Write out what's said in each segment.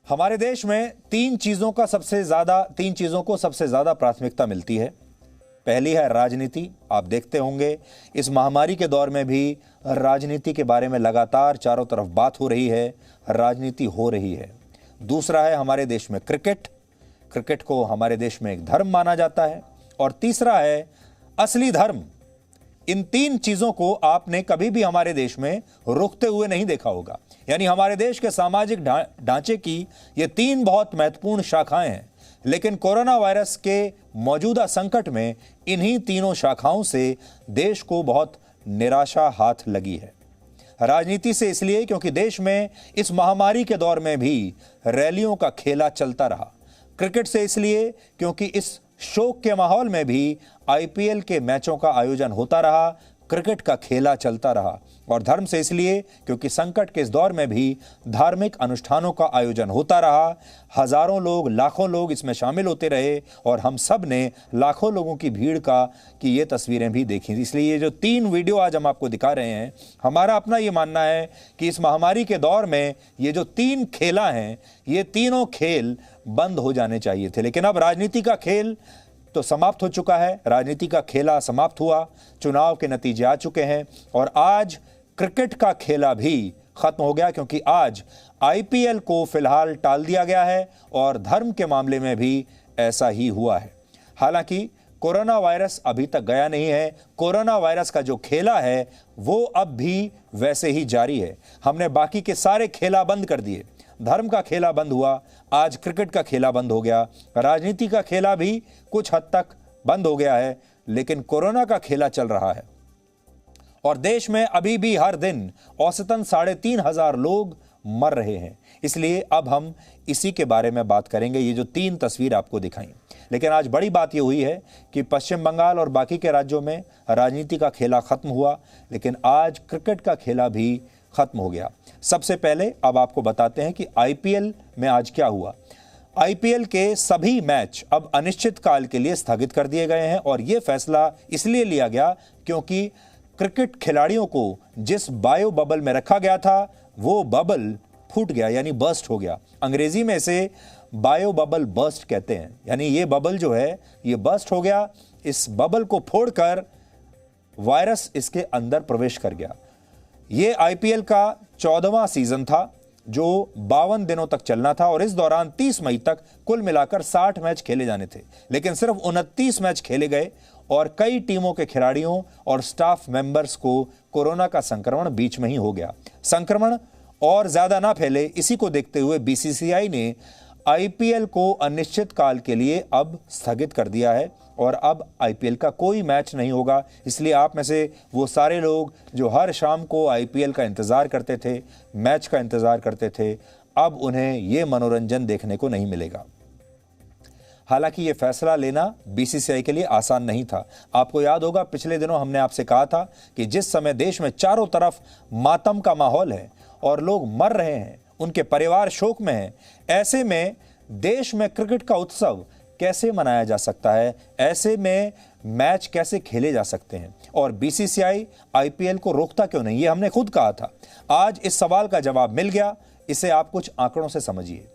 हमारे देश में तीन चीजों को सबसे ज्यादा प्राथमिकता मिलती है। पहली है राजनीति। आप देखते होंगे इस महामारी के दौर में भी राजनीति के बारे में लगातार चारों तरफ बात हो रही है, राजनीति हो रही है। दूसरा है हमारे देश में क्रिकेट। क्रिकेट को हमारे देश में एक धर्म माना जाता है। और तीसरा है असली धर्म। इन तीन चीजों को आपने कभी भी हमारे देश में रुकते हुए नहीं देखा होगा। यानी हमारे देश के सामाजिक ढांचे की ये तीन बहुत महत्वपूर्ण शाखाएं हैं। लेकिन कोरोना वायरस के मौजूदा संकट में इन्हीं तीनों शाखाओं से देश को बहुत निराशा हाथ लगी है। राजनीति से इसलिए क्योंकि देश में इस महामारी के दौर में भी रैलियों का खेला चलता रहा। क्रिकेट से इसलिए क्योंकि इस शोक के माहौल में भी आईपीएल के मैचों का आयोजन होता रहा, क्रिकेट का खेला चलता रहा। और धर्म से इसलिए क्योंकि संकट के इस दौर में भी धार्मिक अनुष्ठानों का आयोजन होता रहा। हजारों लोग, लाखों लोग इसमें शामिल होते रहे और हम सब ने लाखों लोगों की भीड़ की ये तस्वीरें भी देखी। इसलिए ये जो तीन वीडियो आज हम आपको दिखा रहे हैं, हमारा अपना ये मानना है कि इस महामारी के दौर में ये जो तीन खेला हैं, ये तीनों खेल बंद हो जाने चाहिए थे। लेकिन अब राजनीति का खेल तो समाप्त हो चुका है, राजनीति का खेला समाप्त हुआ, चुनाव के नतीजे आ चुके हैं और आज क्रिकेट का खेला भी खत्म हो गया, क्योंकि आज आईपीएल को फिलहाल टाल दिया गया है और धर्म के मामले में भी ऐसा ही हुआ है। हालांकि कोरोना वायरस अभी तक गया नहीं है। कोरोना वायरस का जो खेला है वो अब भी वैसे ही जारी है। हमने बाकी के सारे खेला बंद कर दिए। धर्म का खेला बंद हुआ, आज क्रिकेट का खेला बंद हो गया, राजनीति का खेला भी कुछ हद तक बंद हो गया है, लेकिन कोरोना का खेला चल रहा है। और देश में अभी भी हर दिन औसतन 3,500 लोग मर रहे हैं। इसलिए अब हम इसी के बारे में बात करेंगे, ये जो तीन तस्वीर आपको दिखाई। लेकिन आज बड़ी बात ये हुई है कि पश्चिम बंगाल और बाकी के राज्यों में राजनीति का खेला खत्म हुआ, लेकिन आज क्रिकेट का खेला भी खत्म हो गया। सबसे पहले अब आपको बताते हैं कि आईपीएल में आज क्या हुआ। आईपीएल के सभी मैच अब अनिश्चित काल के लिए स्थगित कर दिए गए हैं और यह फैसला इसलिए लिया गया क्योंकि क्रिकेट खिलाड़ियों को जिस बायो बबल में रखा गया था वो बबल फूट गया, यानी बर्स्ट हो गया। अंग्रेजी में इसे बायो बबल बर्स्ट कहते हैं। यानी ये बबल जो है ये बर्स्ट हो गया। इस बबल को फोड़कर वायरस इसके अंदर प्रवेश कर गया। ये आईपीएल का 14वां सीजन था जो 52 दिनों तक चलना था और इस दौरान 30 मई तक कुल मिलाकर 60 मैच खेले जाने थे, लेकिन सिर्फ 29 मैच खेले गए और कई टीमों के खिलाड़ियों और स्टाफ मेंबर्स को कोरोना का संक्रमण बीच में ही हो गया। संक्रमण और ज्यादा ना फैले, इसी को देखते हुए बीसीसीआई ने आईपीएल को अनिश्चित काल के लिए अब स्थगित कर दिया है और अब आईपीएल का कोई मैच नहीं होगा। इसलिए आप में से वो सारे लोग जो हर शाम को आईपीएल का इंतजार करते थे, मैच का इंतजार करते थे, अब उन्हें ये मनोरंजन देखने को नहीं मिलेगा। हालांकि ये फैसला लेना बीसीसीआई के लिए आसान नहीं था। आपको याद होगा पिछले दिनों हमने आपसे कहा था कि जिस समय देश में चारों तरफ मातम का माहौल है और लोग मर रहे हैं, उनके परिवार शोक में हैं, ऐसे में देश में क्रिकेट का उत्सव कैसे मनाया जा सकता है, ऐसे में मैच कैसे खेले जा सकते हैं और बीसीसीआई आईपीएल को रोकता क्यों नहीं, ये हमने खुद कहा था। आज इस सवाल का जवाब मिल गया। इसे आप कुछ आंकड़ों से समझिए।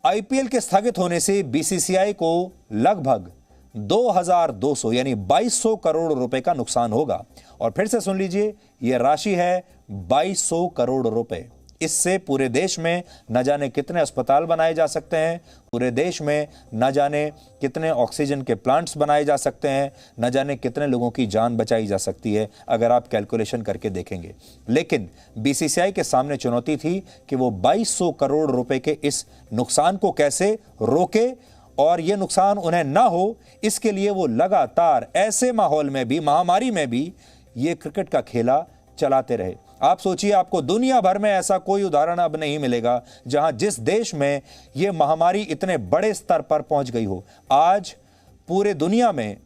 आईपीएल के स्थगित होने से बीसीसीआई को लगभग 2200 यानी 2200 करोड़ रुपए का नुकसान होगा। और फिर से सुन लीजिए, यह राशि है 2200 करोड़ रुपए। इससे पूरे देश में न जाने कितने अस्पताल बनाए जा सकते हैं, पूरे देश में न जाने कितने ऑक्सीजन के प्लांट्स बनाए जा सकते हैं, न जाने कितने लोगों की जान बचाई जा सकती है अगर आप कैलकुलेशन करके देखेंगे। लेकिन बीसीसीआई के सामने चुनौती थी कि वो 2200 करोड़ रुपए के इस नुकसान को कैसे रोके और ये नुकसान उन्हें ना हो, इसके लिए वो लगातार ऐसे माहौल में भी, महामारी में भी ये क्रिकेट का खेला चलाते रहे। आप सोचिए, आपको दुनिया भर में ऐसा कोई उदाहरण अब नहीं मिलेगा जहां जिस देश में यह महामारी इतने बड़े स्तर पर पहुंच गई हो। आज पूरे दुनिया में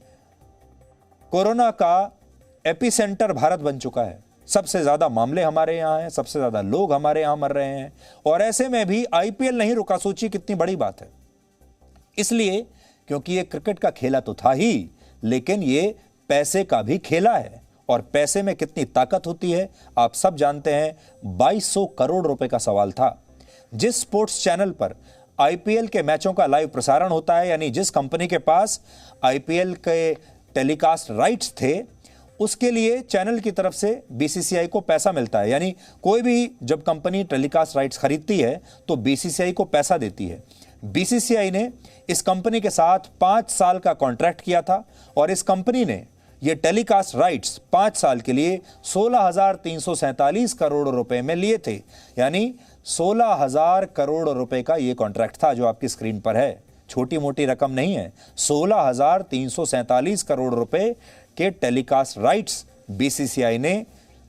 कोरोना का एपिसेंटर भारत बन चुका है। सबसे ज्यादा मामले हमारे यहां हैं, सबसे ज्यादा लोग हमारे यहां मर रहे हैं और ऐसे में भी आईपीएल नहीं रुका। सोचिए कितनी बड़ी बात है। इसलिए क्योंकि यह क्रिकेट का खेला तो था ही, लेकिन यह पैसे का भी खेला है और पैसे में कितनी ताकत होती है आप सब जानते हैं। 2200 करोड़ रुपए का सवाल था। जिस स्पोर्ट्स चैनल पर आईपीएल के मैचों का लाइव प्रसारण होता है, यानी जिस कंपनी के पास आईपीएल के टेलीकास्ट राइट्स थे, उसके लिए चैनल की तरफ से बीसीसीआई को पैसा मिलता है। यानी कोई भी जब कंपनी टेलीकास्ट राइट्स खरीदती है तो बीसीसीआई को पैसा देती है। बीसीसीआई ने इस कंपनी के साथ 5 साल का कॉन्ट्रैक्ट किया था और इस कंपनी ने ये टेलीकास्ट राइट्स 5 साल के लिए 16,347 करोड़ रुपए में लिए थे। यानी 16,000 करोड़ रुपए का ये कॉन्ट्रैक्ट था जो आपकी स्क्रीन पर है। छोटी मोटी रकम नहीं है। 16,347 करोड़ रुपए के टेलीकास्ट राइट्स बीसीसीआई ने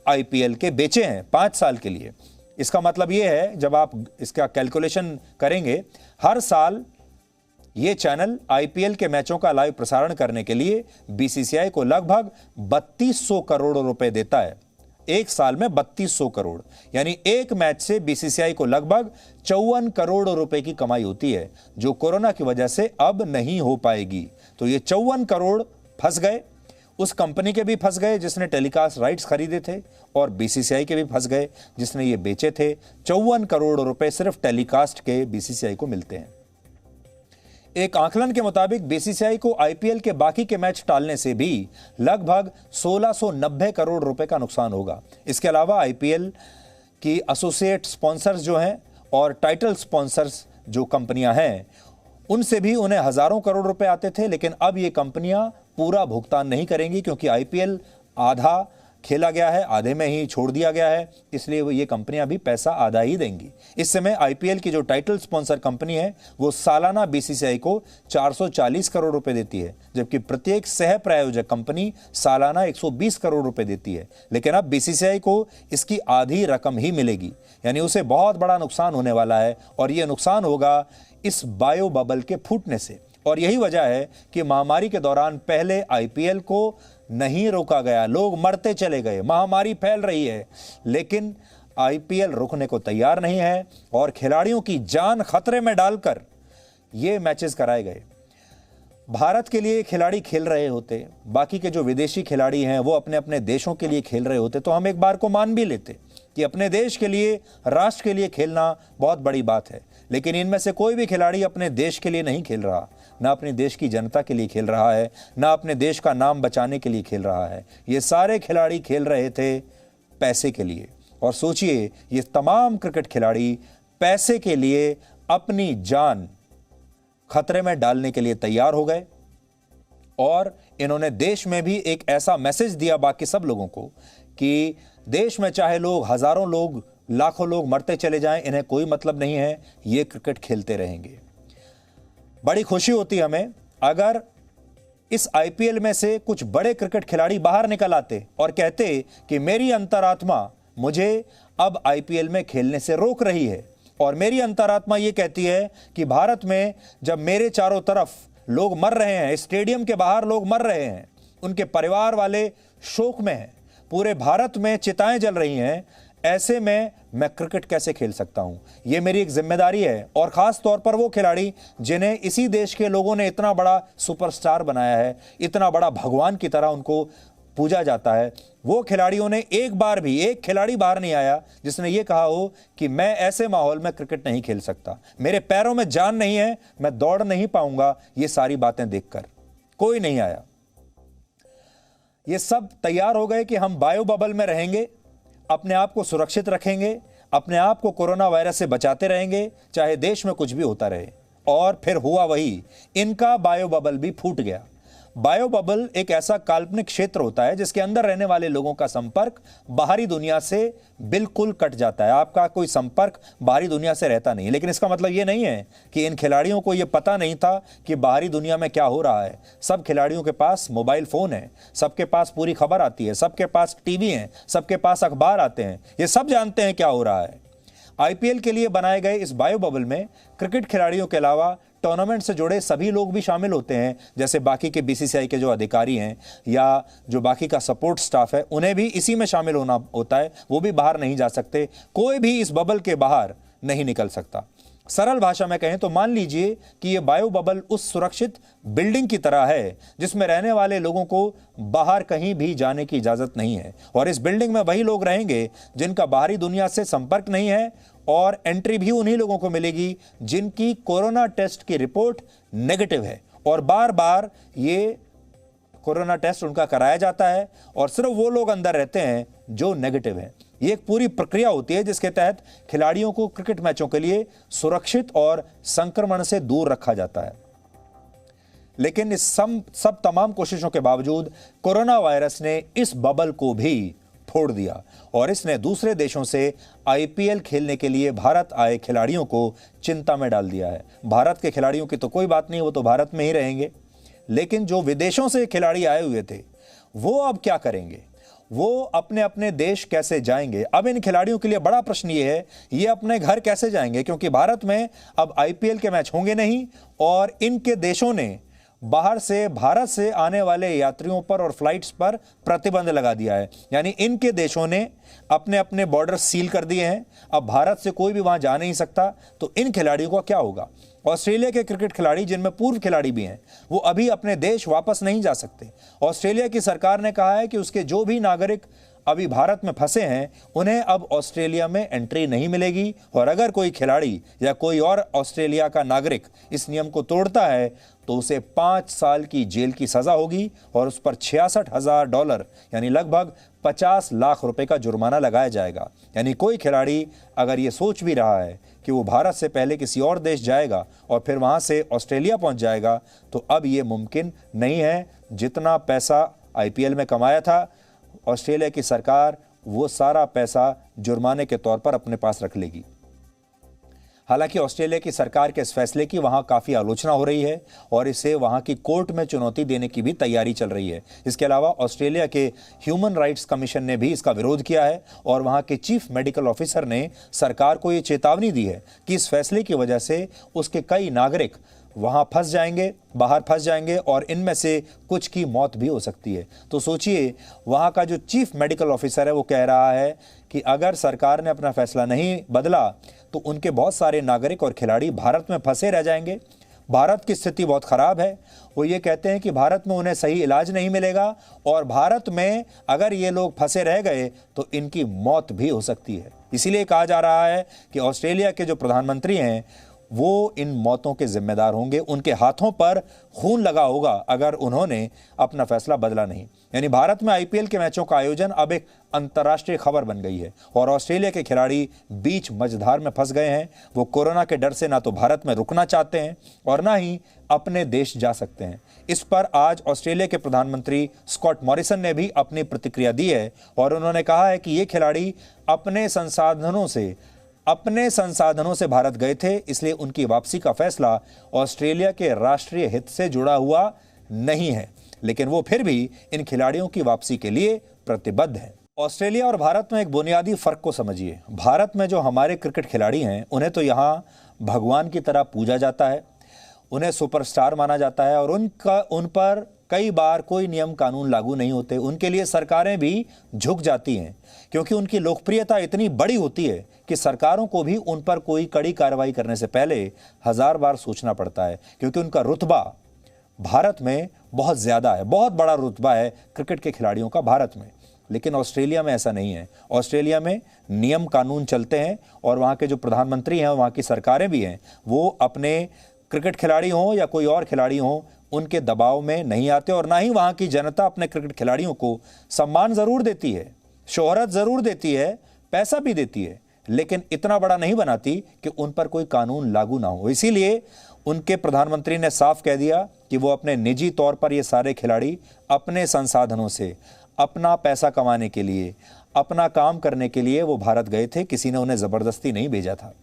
आईपीएल के बेचे हैं 5 साल के लिए। इसका मतलब यह है, जब आप इसका कैलकुलेशन करेंगे, हर साल ये चैनल आईपीएल के मैचों का लाइव प्रसारण करने के लिए बीसीसीआई को लगभग 3200 करोड़ रुपए देता है। एक साल में 3200 करोड़, यानी एक मैच से बीसीसीआई को लगभग 54 करोड़ रुपए की कमाई होती है, जो कोरोना की वजह से अब नहीं हो पाएगी। तो ये 54 करोड़ फंस गए, उस कंपनी के भी फंस गए जिसने टेलीकास्ट राइट्स खरीदे थे, और बीसीसीआई के भी फंस गए जिसने ये बेचे थे। 54 करोड़ रुपए सिर्फ टेलीकास्ट के बीसीसीआई को मिलते हैं। एक आंकलन के मुताबिक बीसीसीआई को आईपीएल के बाकी के मैच टालने से भी लगभग 1690 करोड़ रुपए का नुकसान होगा। इसके अलावा आईपीएल की एसोसिएट स्पॉन्सर्स जो हैं और टाइटल स्पॉन्सर्स जो कंपनियां हैं, उनसे भी उन्हें हजारों करोड़ रुपए आते थे, लेकिन अब ये कंपनियां पूरा भुगतान नहीं करेंगी क्योंकि आईपीएल आधा खेला गया है, आधे में ही छोड़ दिया गया है, इसलिए वो ये कंपनियां भी पैसा आधा ही देंगी। इस समय आईपीएल की जो टाइटल स्पॉन्सर कंपनी है वो सालाना बीसीसीआई को 440 करोड़ रुपए देती है, जबकि प्रत्येक सह प्रायोजक कंपनी सालाना 120 करोड़ रुपए देती है। लेकिन अब बीसीसीआई को इसकी आधी रकम ही मिलेगी, यानी उसे बहुत बड़ा नुकसान होने वाला है, और यह नुकसान होगा इस बायो बबल के फूटने से। और यही वजह है कि महामारी के दौरान पहले आईपीएल को नहीं रोका गया, लोग मरते चले गए, महामारी फैल रही है, लेकिन आईपीएल रुकने को तैयार नहीं है और खिलाड़ियों की जान खतरे में डालकर ये मैचेस कराए गए। भारत के लिए खिलाड़ी खेल रहे होते, बाकी के जो विदेशी खिलाड़ी हैं वो अपने अपने देशों के लिए खेल रहे होते, तो हम एक बार को मान भी लेते कि अपने देश के लिए, राष्ट्र के लिए खेलना बहुत बड़ी बात है। लेकिन इनमें से कोई भी खिलाड़ी अपने देश के लिए नहीं खेल रहा, ना अपने देश की जनता के लिए खेल रहा है, ना अपने देश का नाम बचाने के लिए खेल रहा है। ये सारे खिलाड़ी खेल रहे थे पैसे के लिए। और सोचिए, ये तमाम क्रिकेट खिलाड़ी पैसे के लिए अपनी जान खतरे में डालने के लिए तैयार हो गए, और इन्होंने देश में भी एक ऐसा मैसेज दिया बाकी सब लोगों को कि देश में चाहे लोग हजारों लोग, लाखों लोग मरते चले जाएं, इन्हें कोई मतलब नहीं है, ये क्रिकेट खेलते रहेंगे। बड़ी खुशी होती हमें अगर इस आईपीएल में से कुछ बड़े क्रिकेट खिलाड़ी बाहर निकल आते और कहते कि मेरी अंतरात्मा मुझे अब आईपीएल में खेलने से रोक रही है, और मेरी अंतरात्मा ये कहती है कि भारत में जब मेरे चारों तरफ लोग मर रहे हैं, स्टेडियम के बाहर लोग मर रहे हैं, उनके परिवार वाले शोक में हैं, पूरे भारत में चिताएं जल रही हैं, ऐसे में मैं क्रिकेट कैसे खेल सकता हूं? ये मेरी एक जिम्मेदारी है। और खास तौर पर वो खिलाड़ी जिन्हें इसी देश के लोगों ने इतना बड़ा सुपरस्टार बनाया है, इतना बड़ा भगवान की तरह उनको पूजा जाता है, वो खिलाड़ियों ने एक बार भी, एक खिलाड़ी बाहर नहीं आया जिसने ये कहा हो कि मैं ऐसे माहौल में क्रिकेट नहीं खेल सकता, मेरे पैरों में जान नहीं है, मैं दौड़ नहीं पाऊंगा। ये सारी बातें देखकर कोई नहीं आया। ये सब तैयार हो गए कि हम बायो बबल में रहेंगे, अपने आप को सुरक्षित रखेंगे, अपने आप को कोरोना वायरस से बचाते रहेंगे, चाहे देश में कुछ भी होता रहे। और फिर हुआ वही, इनका बायो बबल भी फूट गया। बायो बबल एक ऐसा काल्पनिक क्षेत्र होता है जिसके अंदर रहने वाले लोगों का संपर्क बाहरी दुनिया से बिल्कुल कट जाता है। आपका कोई संपर्क बाहरी दुनिया से रहता नहीं। लेकिन इसका मतलब यह नहीं है कि इन खिलाड़ियों को यह पता नहीं था कि बाहरी दुनिया में क्या हो रहा है। सब खिलाड़ियों के पास मोबाइल फोन है, सबके पास पूरी खबर आती है, सबके पास टीवी है, सबके पास अखबार आते हैं, ये सब जानते हैं क्या हो रहा है। आईपीएल के लिए बनाए गए इस बायो बबल में क्रिकेट खिलाड़ियों के अलावा टूर्नामेंट से जुड़े सभी लोग भी शामिल होते हैं, जैसे बाकी के बीसीसीआई के जो अधिकारी हैं या जो बाकी का सपोर्ट स्टाफ है, उन्हें भी इसी में शामिल होना होता है। वो भी बाहर नहीं जा सकते, कोई भी इस बबल के बाहर नहीं निकल सकता। सरल भाषा में कहें तो मान लीजिए कि ये बायो बबल उस सुरक्षित बिल्डिंग की तरह है जिसमें रहने वाले लोगों को बाहर कहीं भी जाने की इजाजत नहीं है, और इस बिल्डिंग में वही लोग रहेंगे जिनका बाहरी दुनिया से संपर्क नहीं है और एंट्री भी उन्हीं लोगों को मिलेगी जिनकी कोरोना टेस्ट की रिपोर्ट नेगेटिव है, और बार बार ये कोरोना टेस्ट उनका कराया जाता है और सिर्फ वो लोग अंदर रहते हैं जो नेगेटिव हैं। ये एक पूरी प्रक्रिया होती है जिसके तहत खिलाड़ियों को क्रिकेट मैचों के लिए सुरक्षित और संक्रमण से दूर रखा जाता है। लेकिन इस सब तमाम कोशिशों के बावजूद कोरोना वायरस ने इस बबल को भी फोड़ दिया और इसने दूसरे देशों से आईपीएल खेलने के लिए भारत आए खिलाड़ियों को चिंता में डाल दिया है। भारत के खिलाड़ियों की तो कोई बात नहीं, वो तो भारत में ही रहेंगे, लेकिन जो विदेशों से खिलाड़ी आए हुए थे वो अब क्या करेंगे, वो अपने अपने देश कैसे जाएंगे। अब इन खिलाड़ियों के लिए बड़ा प्रश्न ये है, ये अपने घर कैसे जाएंगे, क्योंकि भारत में अब आईपीएल के मैच होंगे नहीं और इनके देशों ने बाहर से भारत से आने वाले यात्रियों पर और फ्लाइट्स पर प्रतिबंध लगा दिया है। यानी इनके देशों ने अपने अपने बॉर्डर सील कर दिए हैं, अब भारत से कोई भी वहां जा नहीं सकता। तो इन खिलाड़ियों का क्या होगा। ऑस्ट्रेलिया के क्रिकेट खिलाड़ी, जिनमें पूर्व खिलाड़ी भी हैं, वो अभी अपने देश वापस नहीं जा सकते। ऑस्ट्रेलिया की सरकार ने कहा है कि उसके जो भी नागरिक अभी भारत में फंसे हैं उन्हें अब ऑस्ट्रेलिया में एंट्री नहीं मिलेगी, और अगर कोई खिलाड़ी या कोई और ऑस्ट्रेलिया का नागरिक इस नियम को तोड़ता है तो उसे 5 साल की जेल की सजा होगी और उस पर $66,000 यानी लगभग 50 लाख रुपए का जुर्माना लगाया जाएगा। यानी कोई खिलाड़ी अगर ये सोच भी रहा है कि वो भारत से पहले किसी और देश जाएगा और फिर वहां से ऑस्ट्रेलिया पहुंच जाएगा, तो अब ये मुमकिन नहीं है। जितना पैसा आईपीएल में कमाया था ऑस्ट्रेलिया की सरकार, वो सारा पैसा जुर्माने के तौर पर अपने पास रख लेगी। हालांकि ऑस्ट्रेलिया की सरकार के इस फैसले की वहां काफी आलोचना हो रही है और इसे वहां की कोर्ट में चुनौती देने की भी तैयारी चल रही है। इसके अलावा ऑस्ट्रेलिया के ह्यूमन राइट्स कमीशन ने भी इसका विरोध किया है और वहां के चीफ मेडिकल ऑफिसर ने सरकार को यह चेतावनी दी है कि इस फैसले की वजह से उसके कई नागरिक वहां फंस जाएंगे, बाहर फंस जाएंगे और इनमें से कुछ की मौत भी हो सकती है। तो सोचिए, वहां का जो चीफ मेडिकल ऑफिसर है वो कह रहा है कि अगर सरकार ने अपना फैसला नहीं बदला तो उनके बहुत सारे नागरिक और खिलाड़ी भारत में फंसे रह जाएंगे। भारत की स्थिति बहुत खराब है। वो ये कहते हैं कि भारत में उन्हें सही इलाज नहीं मिलेगा और भारत में अगर ये लोग फंसे रह गए तो इनकी मौत भी हो सकती है। इसीलिए कहा जा रहा है कि ऑस्ट्रेलिया के जो प्रधानमंत्री हैं वो इन मौतों के जिम्मेदार होंगे, उनके हाथों पर खून लगा होगा अगर उन्होंने अपना फैसला बदला नहीं। यानी भारत में आईपीएल के मैचों का आयोजन अब एक अंतर्राष्ट्रीय खबर बन गई है और ऑस्ट्रेलिया के खिलाड़ी बीच मझधार में फंस गए हैं। वो कोरोना के डर से ना तो भारत में रुकना चाहते हैं और ना ही अपने देश जा सकते हैं। इस पर आज ऑस्ट्रेलिया के प्रधानमंत्री स्कॉट मॉरिसन ने भी अपनी प्रतिक्रिया दी है और उन्होंने कहा है कि ये खिलाड़ी अपने संसाधनों से भारत गए थे, इसलिए उनकी वापसी का फैसला ऑस्ट्रेलिया के राष्ट्रीय हित से जुड़ा हुआ नहीं है, लेकिन वो फिर भी इन खिलाड़ियों की वापसी के लिए प्रतिबद्ध है। ऑस्ट्रेलिया और भारत में एक बुनियादी फर्क को समझिए। भारत में जो हमारे क्रिकेट खिलाड़ी हैं उन्हें तो यहाँ भगवान की तरह पूजा जाता है, उन्हें सुपरस्टार माना जाता है और उन पर कई बार कोई नियम कानून लागू नहीं होते। उनके लिए सरकारें भी झुक जाती हैं क्योंकि उनकी लोकप्रियता इतनी बड़ी होती है कि सरकारों को भी उन पर कोई कड़ी कार्रवाई करने से पहले 1000 बार सोचना पड़ता है, क्योंकि उनका रुतबा भारत में बहुत ज़्यादा है, बहुत बड़ा रुतबा है क्रिकेट के खिलाड़ियों का भारत में। लेकिन ऑस्ट्रेलिया में ऐसा नहीं है। ऑस्ट्रेलिया में नियम कानून चलते हैं और वहाँ के जो प्रधानमंत्री हैं, वहाँ की सरकारें भी हैं, वो अपने क्रिकेट खिलाड़ी हों या कोई और खिलाड़ी हों उनके दबाव में नहीं आते और ना ही वहाँ की जनता अपने क्रिकेट खिलाड़ियों को सम्मान ज़रूर देती है, शोहरत ज़रूर देती है, पैसा भी देती है, लेकिन इतना बड़ा नहीं बनाती कि उन पर कोई कानून लागू ना हो। इसीलिए उनके प्रधानमंत्री ने साफ कह दिया कि वो अपने निजी तौर पर ये सारे खिलाड़ी अपने संसाधनों से अपना पैसा कमाने के लिए, अपना काम करने के लिए वो भारत गए थे, किसी ने उन्हें ज़बरदस्ती नहीं भेजा था।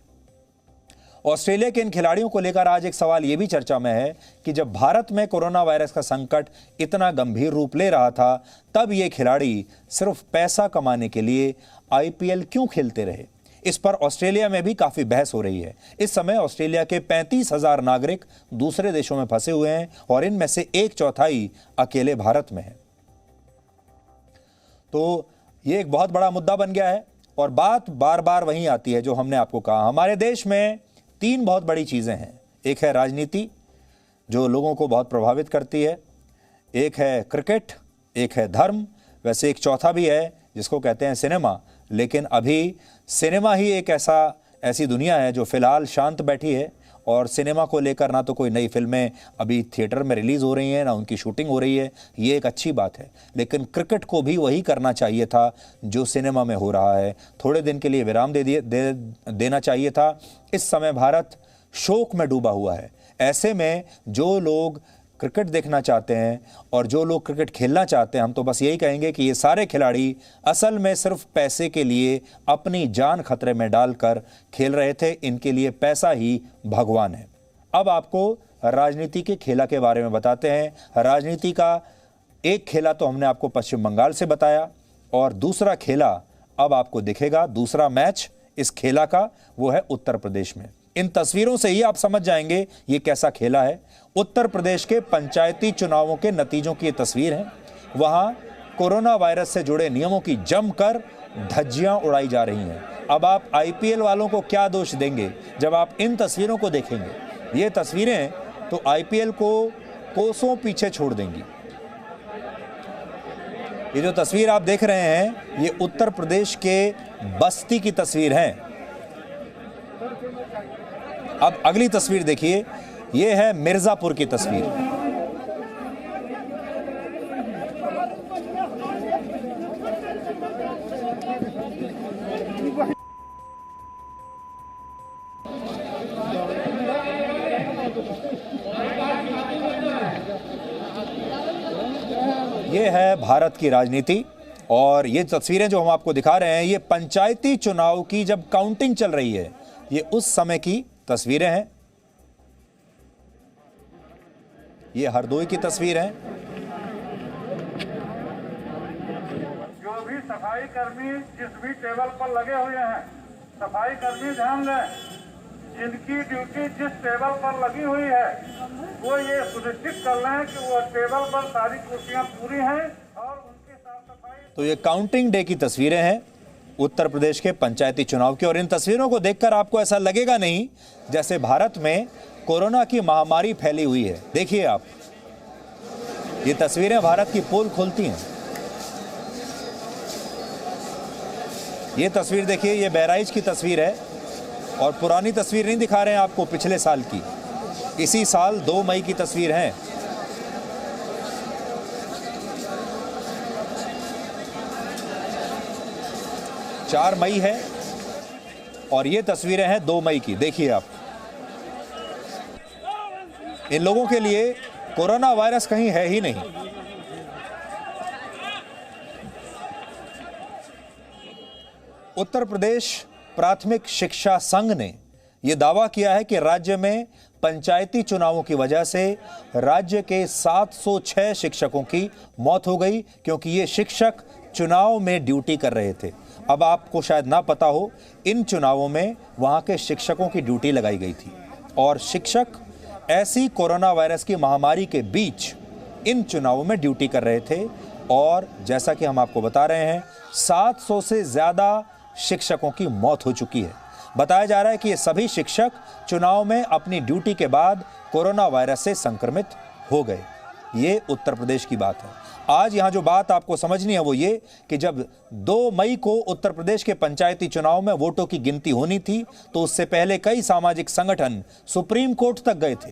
ऑस्ट्रेलिया के इन खिलाड़ियों को लेकर आज एक सवाल यह भी चर्चा में है कि जब भारत में कोरोना वायरस का संकट इतना गंभीर रूप ले रहा था, तब ये खिलाड़ी सिर्फ पैसा कमाने के लिए आईपीएल क्यों खेलते रहे। इस पर ऑस्ट्रेलिया में भी काफी बहस हो रही है। इस समय ऑस्ट्रेलिया के 35,000 नागरिक दूसरे देशों में फंसे हुए हैं और इनमें से 1/4 अकेले भारत में है। तो ये एक बहुत बड़ा मुद्दा बन गया है और बात बार बार वहीं आती है जो हमने आपको कहा। हमारे देश में 3 बहुत बड़ी चीज़ें हैं। एक है राजनीति जो लोगों को बहुत प्रभावित करती है, एक है क्रिकेट, एक है धर्म, वैसे एक चौथा भी है जिसको कहते हैं सिनेमा। लेकिन अभी सिनेमा ही एक ऐसा ऐसी दुनिया है जो फिलहाल शांत बैठी है और सिनेमा को लेकर ना तो कोई नई फिल्में अभी थिएटर में रिलीज़ हो रही हैं, ना उनकी शूटिंग हो रही है। ये एक अच्छी बात है, लेकिन क्रिकेट को भी वही करना चाहिए था जो सिनेमा में हो रहा है। थोड़े दिन के लिए विराम देना चाहिए था। इस समय भारत शोक में डूबा हुआ है। ऐसे में जो लोग क्रिकेट देखना चाहते हैं और जो लोग क्रिकेट खेलना चाहते हैं, हम तो बस यही कहेंगे कि ये सारे खिलाड़ी असल में सिर्फ पैसे के लिए अपनी जान खतरे में डालकर खेल रहे थे। इनके लिए पैसा ही भगवान है। अब आपको राजनीति के खेला के बारे में बताते हैं। राजनीति का एक खेला तो हमने आपको पश्चिम बंगाल से बताया और दूसरा खेला अब आपको दिखेगा, दूसरा मैच इस खेला का वो है उत्तर प्रदेश में। इन तस्वीरों से ही आप समझ जाएंगे ये कैसा खेला है। उत्तर प्रदेश के पंचायती चुनावों के नतीजों की ये तस्वीर है। वहां कोरोना वायरस से जुड़े नियमों की जमकर धज्जियां उड़ाई जा रही हैं। अब आप आईपीएल वालों को क्या दोष देंगे जब आप इन तस्वीरों को देखेंगे। ये तस्वीरें तो आईपीएल को कोसों पीछे छोड़ देंगी। ये जो तस्वीर आप देख रहे हैं ये उत्तर प्रदेश के बस्ती की तस्वीर है। अब अगली तस्वीर देखिए, ये है मिर्जापुर की तस्वीर। ये है भारत की राजनीति और ये तस्वीरें जो हम आपको दिखा रहे हैं ये पंचायती चुनाव की जब काउंटिंग चल रही है, ये उस समय की तस्वीरें हैं। ये हरदोई की तस्वीर है। जो भी सफाई कर्मी जिस भी टेबल पर लगे हुए हैं, सफाई कर्मी ध्यान दें, जिनकी ड्यूटी जिस टेबल पर लगी हुई है वो ये सुनिश्चित कर लें कि वो टेबल पर सारी कुर्सियां पूरी हैं और उनकी साफ सफाई। तो ये काउंटिंग डे की तस्वीरें हैं उत्तर प्रदेश के पंचायती चुनाव की और इन तस्वीरों को देखकर आपको ऐसा लगेगा नहीं जैसे भारत में कोरोना की महामारी फैली हुई है। देखिए आप, ये तस्वीरें भारत की पोल खोलती हैं। ये तस्वीर देखिए, ये बहराइच की तस्वीर है और पुरानी तस्वीर नहीं दिखा रहे हैं आपको, पिछले साल की, इसी साल 2 मई की तस्वीर है। चार मई है और ये तस्वीरें हैं 2 मई की। देखिए आप, इन लोगों के लिए कोरोना वायरस कहीं है ही नहीं। उत्तर प्रदेश प्राथमिक शिक्षा संघ ने यह दावा किया है कि राज्य में पंचायती चुनावों की वजह से राज्य के 706 शिक्षकों की मौत हो गई क्योंकि ये शिक्षक चुनाव में ड्यूटी कर रहे थे। अब आपको शायद ना पता हो, इन चुनावों में वहां के शिक्षकों की ड्यूटी लगाई गई थी और शिक्षक ऐसी कोरोना वायरस की महामारी के बीच इन चुनावों में ड्यूटी कर रहे थे और जैसा कि हम आपको बता रहे हैं 700 से ज़्यादा शिक्षकों की मौत हो चुकी है। बताया जा रहा है कि ये सभी शिक्षक चुनाव में अपनी ड्यूटी के बाद कोरोना वायरस से संक्रमित हो गए। ये उत्तर प्रदेश की बात है। आज यहाँ जो बात आपको समझनी है वो ये कि जब 2 मई को उत्तर प्रदेश के पंचायती चुनाव में वोटों की गिनती होनी थी तो उससे पहले कई सामाजिक संगठन सुप्रीम कोर्ट तक गए थे,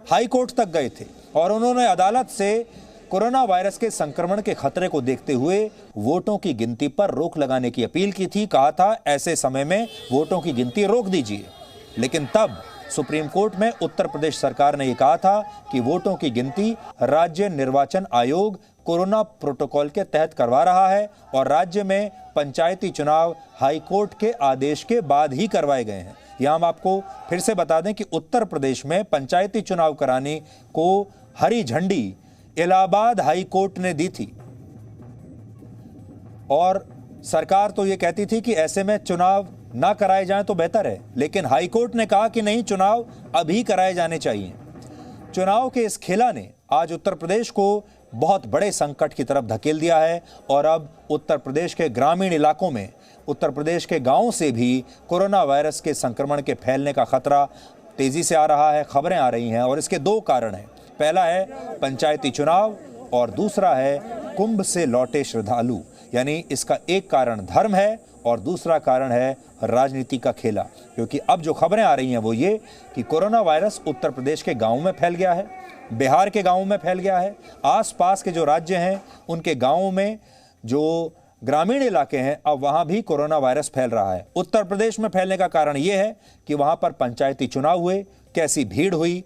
हाई कोर्ट तक गए थे और उन्होंने अदालत से कोरोना वायरस के संक्रमण के खतरे को देखते हुए वोटों की गिनती पर रोक लगाने की अपील की थी। कहा था ऐसे समय में वोटों की गिनती रोक दीजिए, लेकिन तब सुप्रीम कोर्ट में उत्तर प्रदेश सरकार ने यह कहा था कि वोटों की गिनती राज्य निर्वाचन आयोग कोरोना प्रोटोकॉल के तहत करवा रहा है और राज्य में पंचायती चुनाव हाई कोर्ट के आदेश के बाद ही करवाए गए हैं। यहां हम आपको फिर से बता दें कि उत्तर प्रदेश में पंचायती चुनाव कराने को हरी झंडी इलाहाबाद हाई कोर्ट ने दी थी और सरकार तो ये कहती थी कि ऐसे में चुनाव ना कराए जाएं तो बेहतर है, लेकिन हाई कोर्ट ने कहा कि नहीं, चुनाव अभी कराए जाने चाहिए। चुनाव के इस खेला ने आज उत्तर प्रदेश को बहुत बड़े संकट की तरफ धकेल दिया है और अब उत्तर प्रदेश के ग्रामीण इलाकों में, उत्तर प्रदेश के गांवों से भी कोरोना वायरस के संक्रमण के फैलने का खतरा तेजी से आ रहा है। खबरें आ रही हैं और इसके 2 कारण हैं। पहला है पंचायती चुनाव और दूसरा है कुंभ से लौटे श्रद्धालु। यानी इसका एक कारण धर्म है और दूसरा कारण है राजनीति का खेला। क्योंकि अब जो खबरें आ रही हैं वो ये कि कोरोना वायरस उत्तर प्रदेश के गांवों में फैल गया है, बिहार के गांवों में फैल गया है, आसपास के जो राज्य हैं उनके गांवों में जो ग्रामीण इलाके हैं अब वहां भी कोरोना वायरस फैल रहा है। उत्तर प्रदेश में फैलने का कारण यह है कि वहां पर पंचायती चुनाव हुए, कैसी भीड़ हुई,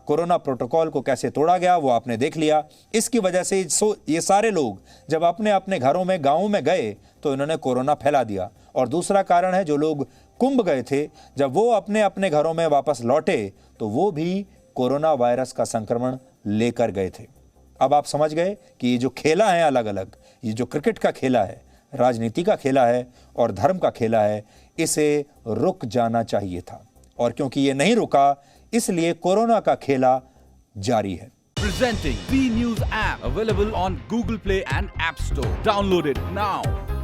कोरोना प्रोटोकॉल को कैसे तोड़ा गया वो आपने देख लिया। इसकी वजह से ये सारे लोग जब अपने अपने घरों में गांवों में गए तो इन्होंने कोरोना फैला दिया। और दूसरा कारण है जो लोग कुंभ गए थे, जब वो अपने अपने घरों में वापस लौटे तो वो भी कोरोना वायरस का संक्रमण लेकर गए थे। अब आप समझ गए कि ये जो खेला है अलग अलग, ये जो क्रिकेट का खेला है, राजनीति का खेला है और धर्म का खेला है, इसे रुक जाना चाहिए था। और क्योंकि ये नहीं रुका इसलिए कोरोना का खेला जारी है। Presenting B News app available on Google Play and App Store. Download it now.